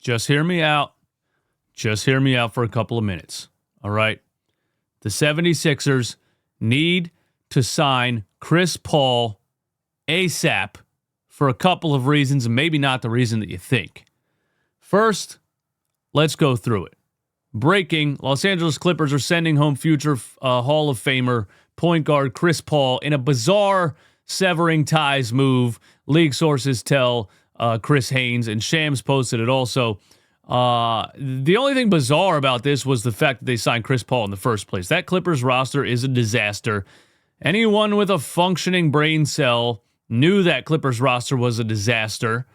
just hear me out. Just hear me out for a couple of minutes. All right? The 76ers need to sign Chris Paul ASAP for a couple of reasons, and maybe not the reason that you think. First, let's go through it. Breaking, Los Angeles Clippers are sending home future Hall of Famer point guard Chris Paul in a bizarre severing ties move. League sources tell Chris Haynes, and Shams posted it also. The only thing bizarre about this was the fact that they signed Chris Paul in the first place. That Clippers roster is a disaster. Anyone with a functioning brain cell knew that Clippers roster was a disaster.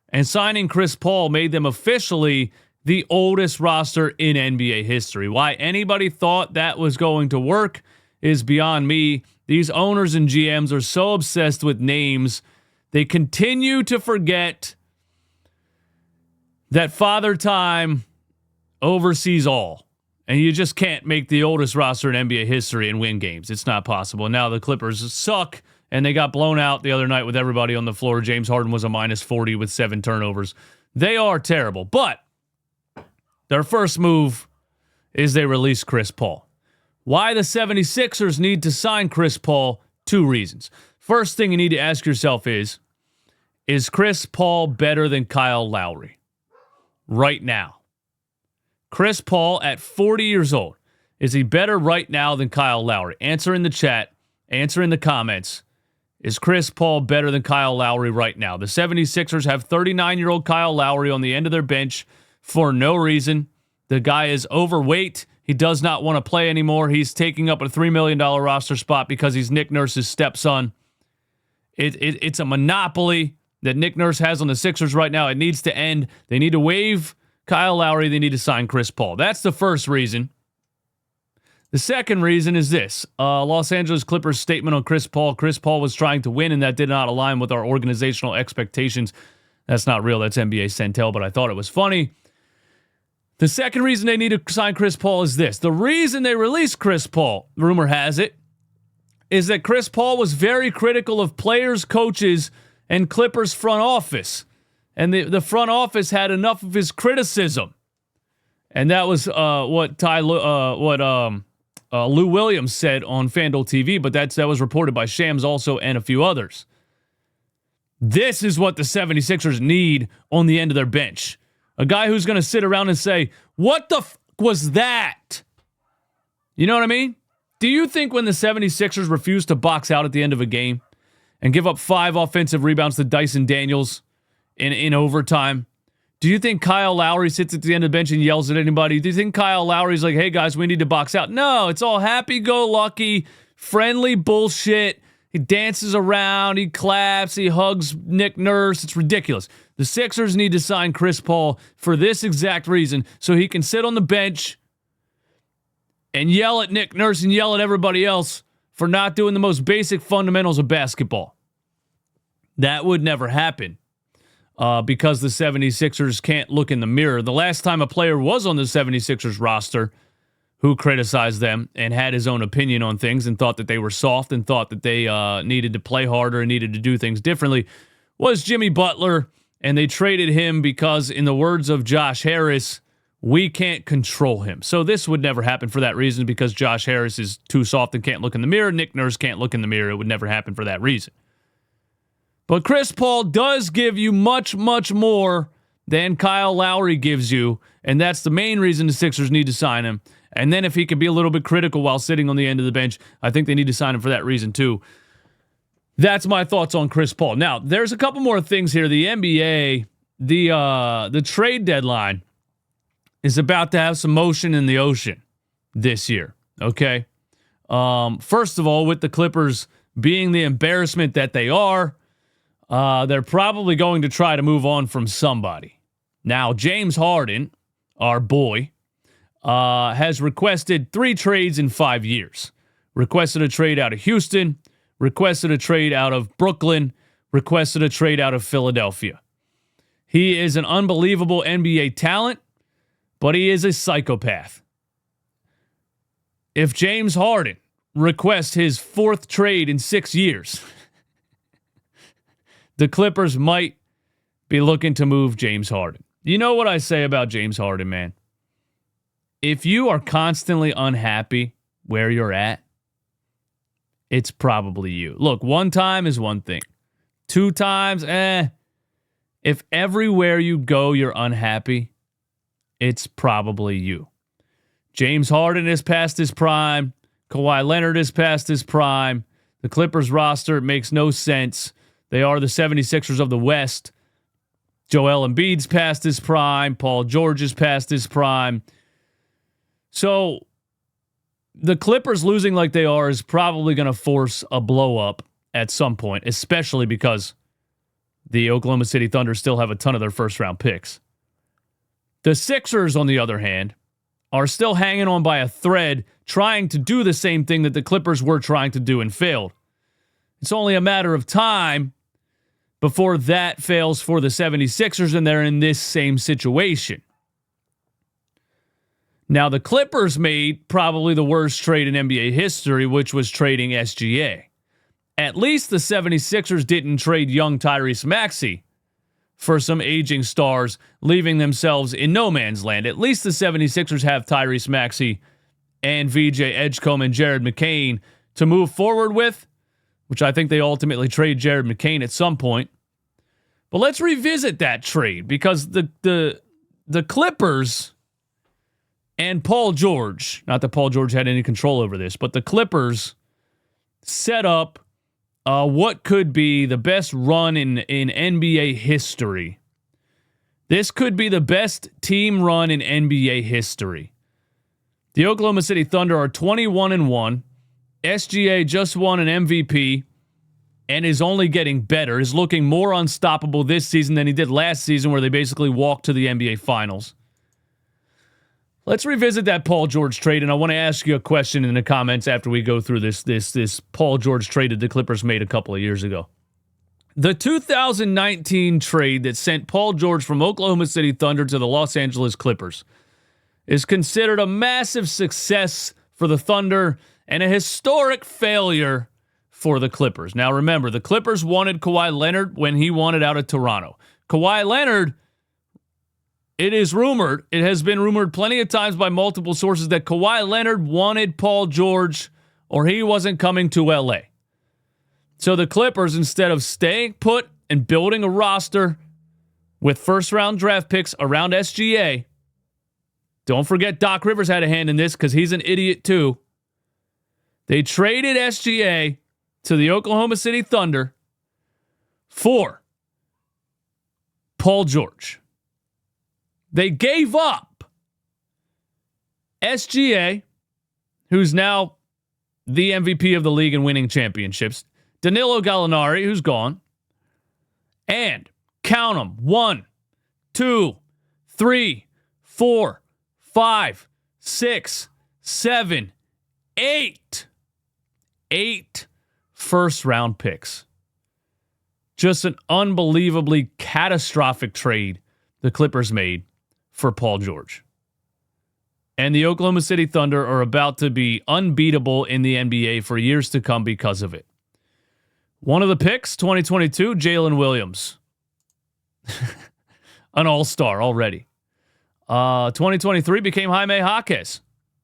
And signing Chris Paul made them officially the oldest roster in NBA history. Why anybody thought that was going to work is beyond me. These owners and GMs are so obsessed with names, they continue to forget that Father Time oversees all. And you just can't make the oldest roster in NBA history and win games. It's not possible. Now the Clippers suck, and they got blown out the other night with everybody on the floor. James Harden was a minus 40 with 7 turnovers. They are terrible. But their first move is they release Chris Paul. Why the 76ers need to sign Chris Paul? 2 reasons. First thing you need to ask yourself is Chris Paul better than Kyle Lowry right now? Chris Paul at 40 years old, is he better right now than Kyle Lowry? Answer in the chat. Answer in the comments. Is Chris Paul better than Kyle Lowry right now? The 76ers have 39-year-old Kyle Lowry on the end of their bench for no reason. The guy is overweight. He does not want to play anymore. He's taking up a $3 million roster spot because he's Nick Nurse's stepson. It's a monopoly that Nick Nurse has on the Sixers right now. It needs to end. They need to waive Kyle Lowry. They need to sign Chris Paul. That's the first reason. The second reason is this. Los Angeles Clippers statement on Chris Paul. Chris Paul was trying to win, and that did not align with our organizational expectations. That's not real. That's NBA Centel, but I thought it was funny. The second reason they need to sign Chris Paul is this. The reason they released Chris Paul, rumor has it, is that Chris Paul was very critical of players, coaches, and Clippers front office. And the front office had enough of his criticism. And that was what Lou Williams said on FanDuel TV, but that was reported by Shams also and a few others. This is what the 76ers need on the end of their bench. A guy who's going to sit around and say, what the was that? You know what I mean? Do you think when the 76ers refuse to box out at the end of a game and give up 5 offensive rebounds to Dyson Daniels in overtime, do you think Kyle Lowry sits at the end of the bench and yells at anybody? Do you think Kyle Lowry's like, hey guys, we need to box out? No, it's all happy-go-lucky, friendly bullshit. He dances around, he claps, he hugs Nick Nurse. It's ridiculous. The Sixers need to sign Chris Paul for this exact reason, so he can sit on the bench and yell at Nick Nurse and yell at everybody else for not doing the most basic fundamentals of basketball. That would never happen because the 76ers can't look in the mirror. The last time a player was on the 76ers roster who criticized them and had his own opinion on things and thought that they were soft and thought that they needed to play harder and needed to do things differently was Jimmy Butler, and they traded him because, in the words of Josh Harris, we can't control him. So this would never happen for that reason because Josh Harris is too soft and can't look in the mirror. Nick Nurse can't look in the mirror. It would never happen for that reason. But Chris Paul does give you much, much more than Kyle Lowry gives you, and that's the main reason the Sixers need to sign him. And then if he could be a little bit critical while sitting on the end of the bench, I think they need to sign him for that reason too. That's my thoughts on Chris Paul. Now, there's a couple more things here. The NBA, the trade deadline is about to have some motion in the ocean this year, okay? First of all, with the Clippers being the embarrassment that they are, they're probably going to try to move on from somebody. Now, James Harden, our boy, has requested 3 trades in 5 years. Requested a trade out of Houston, requested a trade out of Brooklyn, requested a trade out of Philadelphia. He is an unbelievable NBA talent, but he is a psychopath. If James Harden requests his 4th trade in 6 years, the Clippers might be looking to move James Harden. You know what I say about James Harden, man? If you are constantly unhappy where you're at, it's probably you. Look, one time is one thing. 2 times, If everywhere you go you're unhappy, it's probably you. James Harden is past his prime. Kawhi Leonard is past his prime. The Clippers roster makes no sense. They are the 76ers of the West. Joel Embiid's past his prime. Paul George is past his prime. So the Clippers losing like they are is probably going to force a blow up at some point, especially because the Oklahoma City Thunder still have a ton of their first-round picks. The Sixers, on the other hand, are still hanging on by a thread, trying to do the same thing that the Clippers were trying to do and failed. It's only a matter of time before that fails for the 76ers, and they're in this same situation. Now, the Clippers made probably the worst trade in NBA history, which was trading SGA. At least the 76ers didn't trade young Tyrese Maxey for some aging stars, leaving themselves in no man's land. At least the 76ers have Tyrese Maxey and VJ Edgecombe and Jared McCain to move forward with, which I think they ultimately trade Jared McCain at some point. But let's revisit that trade, because the Clippers and Paul George, not that Paul George had any control over this, but the Clippers set up what could be the best run in NBA history. This could be the best team run in NBA history. The Oklahoma City Thunder are 21-1. SGA just won an MVP and is only getting better, is looking more unstoppable this season than he did last season, where they basically walked to the NBA Finals. Let's revisit that Paul George trade, and I want to ask you a question in the comments after we go through this Paul George trade that the Clippers made a couple of years ago. The 2019 trade that sent Paul George from Oklahoma City Thunder to the Los Angeles Clippers is considered a massive success for the Thunder and a historic failure for the Clippers. Now remember, the Clippers wanted Kawhi Leonard when he wanted out of Toronto. Kawhi Leonard, it has been rumored plenty of times by multiple sources that Kawhi Leonard wanted Paul George or he wasn't coming to LA. So the Clippers, instead of staying put and building a roster with first-round draft picks around SGA, don't forget Doc Rivers had a hand in this because he's an idiot too. They traded SGA to the Oklahoma City Thunder for Paul George. They gave up SGA, who's now the MVP of the league and winning championships, Danilo Gallinari, who's gone, and count them, 1, 2, 3, 4, 5, 6, 7, 8. 8 first-round picks. Just an unbelievably catastrophic trade the Clippers made for Paul George. And the Oklahoma City Thunder are about to be unbeatable in the NBA for years to come because of it. One of the picks, 2022, Jalen Williams. An all-star already. 2023 became Jaime Jaquez.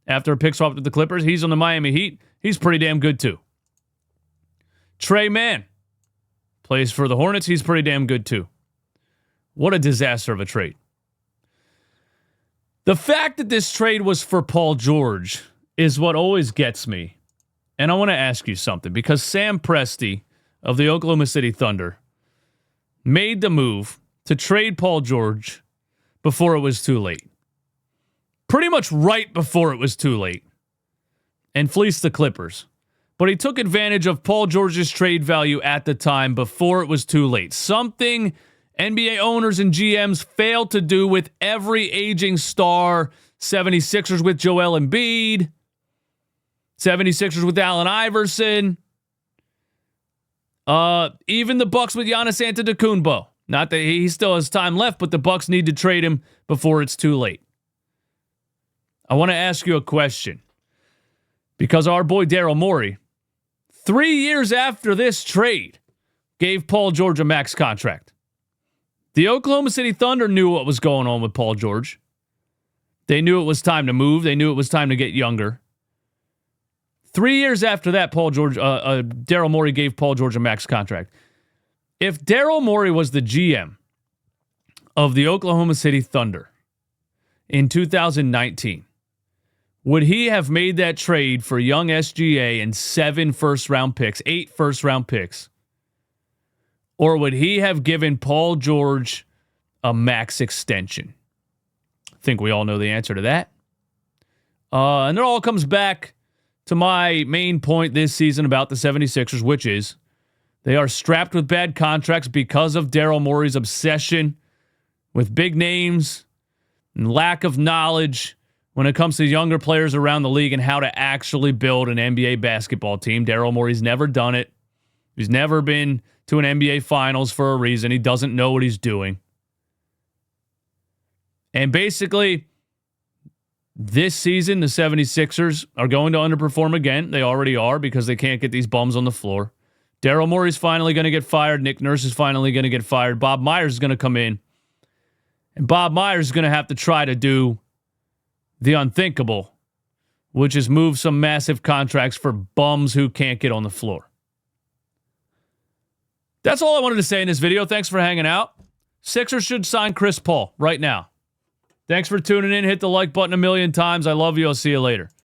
After a pick swap with the Clippers, he's on the Miami Heat. He's pretty damn good too. Trey Mann plays for the Hornets. He's pretty damn good too. What a disaster of a trade. The fact that this trade was for Paul George is what always gets me. And I want to ask you something, because Sam Presti of the Oklahoma City Thunder made the move to trade Paul George before it was too late. Pretty much right before it was too late. And fleeced the Clippers. But he took advantage of Paul George's trade value at the time before it was too late. Something NBA owners and GMs failed to do with every aging star. 76ers with Joel Embiid. 76ers with Allen Iverson. Even the Bucks with Giannis Antetokounmpo. Not that he still has time left, but the Bucks need to trade him before it's too late. I want to ask you a question. Because our boy Daryl Morey, 3 years after this trade, gave Paul George a max contract. The Oklahoma City Thunder knew what was going on with Paul George. They knew it was time to move. They knew it was time to get younger. 3 years after that, Daryl Morey gave Paul George a max contract. If Daryl Morey was the GM of the Oklahoma City Thunder in 2019, would he have made that trade for young SGA and 8 first-round picks? Or would he have given Paul George a max extension? I think we all know the answer to that. And it all comes back to my main point this season about the 76ers, which is they are strapped with bad contracts because of Daryl Morey's obsession with big names and lack of knowledge when it comes to younger players around the league and how to actually build an NBA basketball team. Daryl Morey's never done it. He's never been to an NBA Finals for a reason. He doesn't know what he's doing. And basically, this season, the 76ers are going to underperform again. They already are because they can't get these bums on the floor. Daryl Morey's finally going to get fired. Nick Nurse is finally going to get fired. Bob Myers is going to come in. And Bob Myers is going to have to try to do the unthinkable, which is move some massive contracts for bums who can't get on the floor. That's all I wanted to say in this video. Thanks for hanging out. Sixers should sign Chris Paul right now. Thanks for tuning in. Hit the like button a million times. I love you. I'll see you later.